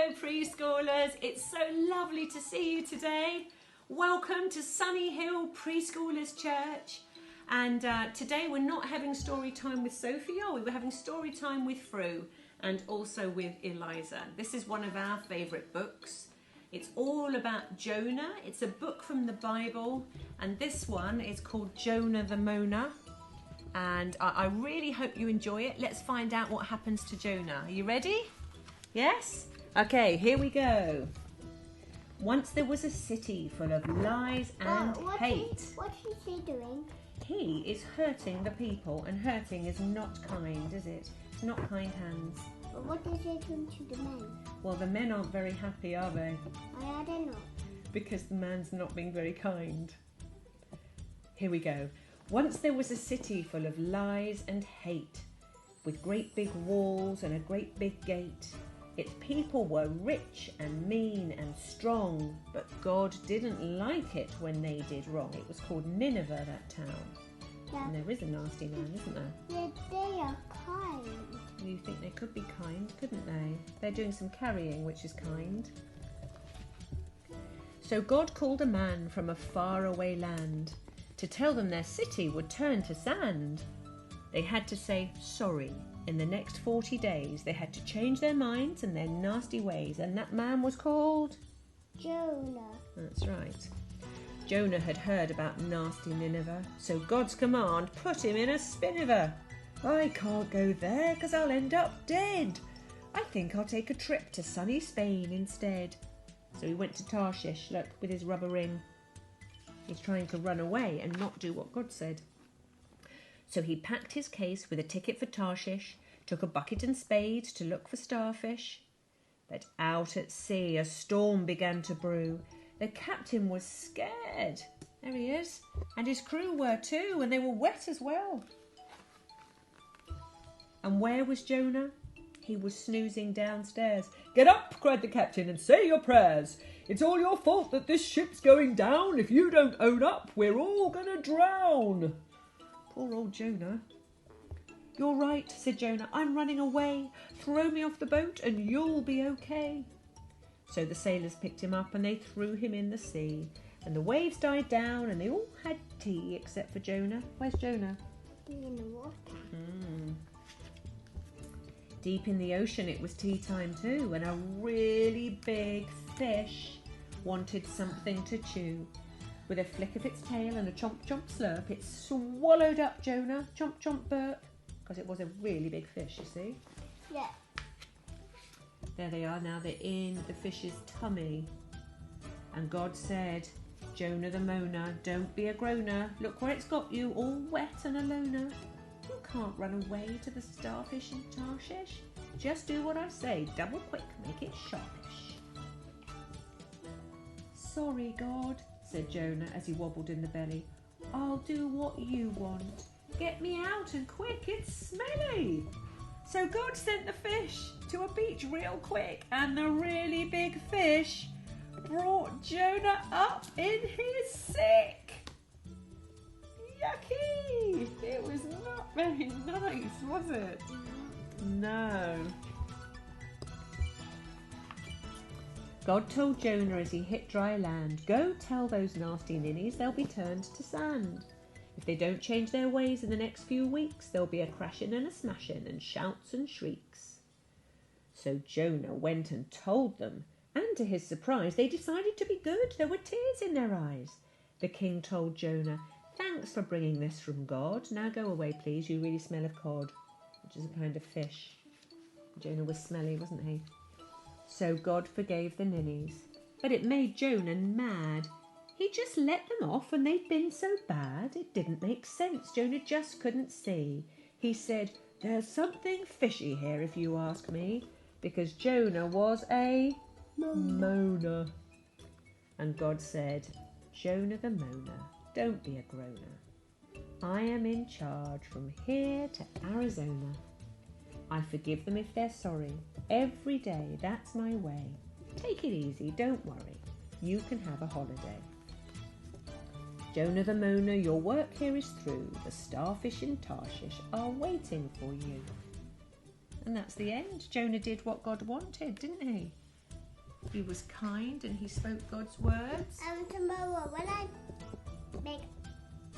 Hello preschoolers, it's so lovely to see you today. Welcome to Sunny Hill Preschoolers Church. And today we're not having story time with Sophie, we're having story time with Fru and also with Eliza. This is one of our favourite books. It's all about Jonah. It's a book from the Bible, and this one is called Jonah the Moaner. And I really hope you enjoy it. Let's find out what happens to Jonah. Are you ready? Yes? Okay, here we go. Once there was a city full of lies and hate. What is he doing? He is hurting the people, and hurting is not kind, is it? It's not kind hands. But what is he doing to the men? Well, the men aren't very happy, are they? I don't know. Because the man's not being very kind. Here we go. Once there was a city full of lies and hate, with great big walls and a great big gate. Its people were rich and mean and strong, but God didn't like it when they did wrong. It was called Nineveh, that town. Yeah. And there is a nasty man, isn't there? Yeah, they are kind. You think they could be kind, couldn't they? They're doing some carrying, which is kind. So God called a man from a faraway land to tell them their city would turn to sand. They had to say sorry. In the next 40 days, they had to change their minds and their nasty ways, and that man was called Jonah. That's right. Jonah had heard about nasty Nineveh, so God's command put him in a spinniver. I can't go there because I'll end up dead. I think I'll take a trip to sunny Spain instead. So he went to Tarshish, look, with his rubber ring. He's trying to run away and not do what God said. So he packed his case with a ticket for Tarshish, took a bucket and spade to look for starfish. But out at sea a storm began to brew. The captain was scared. There he is. And his crew were too, and they were wet as well. And where was Jonah? He was snoozing downstairs. "Get up," cried the captain, "and say your prayers. It's all your fault that this ship's going down. If you don't own up, we're all going to drown." Poor old Jonah. "You're right," said Jonah. "I'm running away. Throw me off the boat and you'll be okay." So the sailors picked him up and they threw him in the sea. And the waves died down and they all had tea except for Jonah. Where's Jonah? In the water. Deep in the ocean it was tea time too, and a really big fish wanted something to chew. With a flick of its tail and a chomp chomp slurp, it swallowed up Jonah, chomp chomp burp, because it was a really big fish, you see. Yeah. There they are now, they're in the fish's tummy. And God said, "Jonah the Moaner, don't be a groaner. Look where it's got you, all wet and a loner. You can't run away to the starfish in Tarshish. Just do what I say, double quick, make it sharpish." "Sorry, God," said Jonah as he wobbled in the belly. "I'll do what you want. Get me out and quick, it's smelly." So God sent the fish to a beach real quick, and the really big fish brought Jonah up in his sick. Yucky! It was not very nice, was it? No. God told Jonah as he hit dry land, "Go tell those nasty ninnies they'll be turned to sand. If they don't change their ways in the next few weeks, there'll be a crashing and a smashing and shouts and shrieks." So Jonah went and told them, and to his surprise, they decided to be good. There were tears in their eyes. The king told Jonah, "Thanks for bringing this from God. Now go away, please. You really smell of cod," which is a kind of fish. Jonah was smelly, wasn't he? So God forgave the ninnies, but it made Jonah mad. He just let them off and they'd been so bad. It didn't make sense. Jonah just couldn't see. He said, "There's something fishy here if you ask me," because Jonah was a moaner. And God said, "Jonah the Moaner, don't be a groaner. I am in charge from here to Arizona. I forgive them if they're sorry. Every day, that's my way. Take it easy, don't worry. You can have a holiday. Jonah the Moaner, your work here is through. The starfish in Tarshish are waiting for you." And that's the end. Jonah did what God wanted, didn't he? He was kind and he spoke God's words. Tomorrow when I make,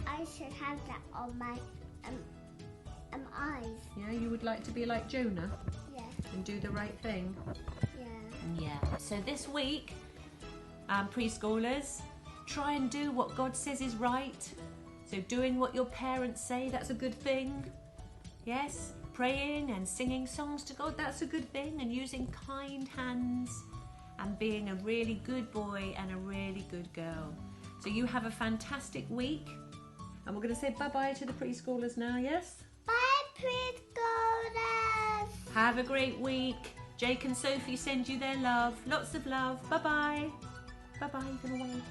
I should have that on my eyes. Yeah, you would like to be like Jonah Yeah. and do the right thing. Yeah. Yeah. So this week, preschoolers, try and do what God says is right. So doing what your parents say, that's a good thing. Yes, praying and singing songs to God, that's a good thing. And using kind hands and being a really good boy and a really good girl. So you have a fantastic week. And we're going to say bye-bye to the preschoolers now, yes? Bye, preschoolers. Have a great week. Jake and Sophie send you their love. Lots of love. Bye-bye. Bye-bye. You're going to wave.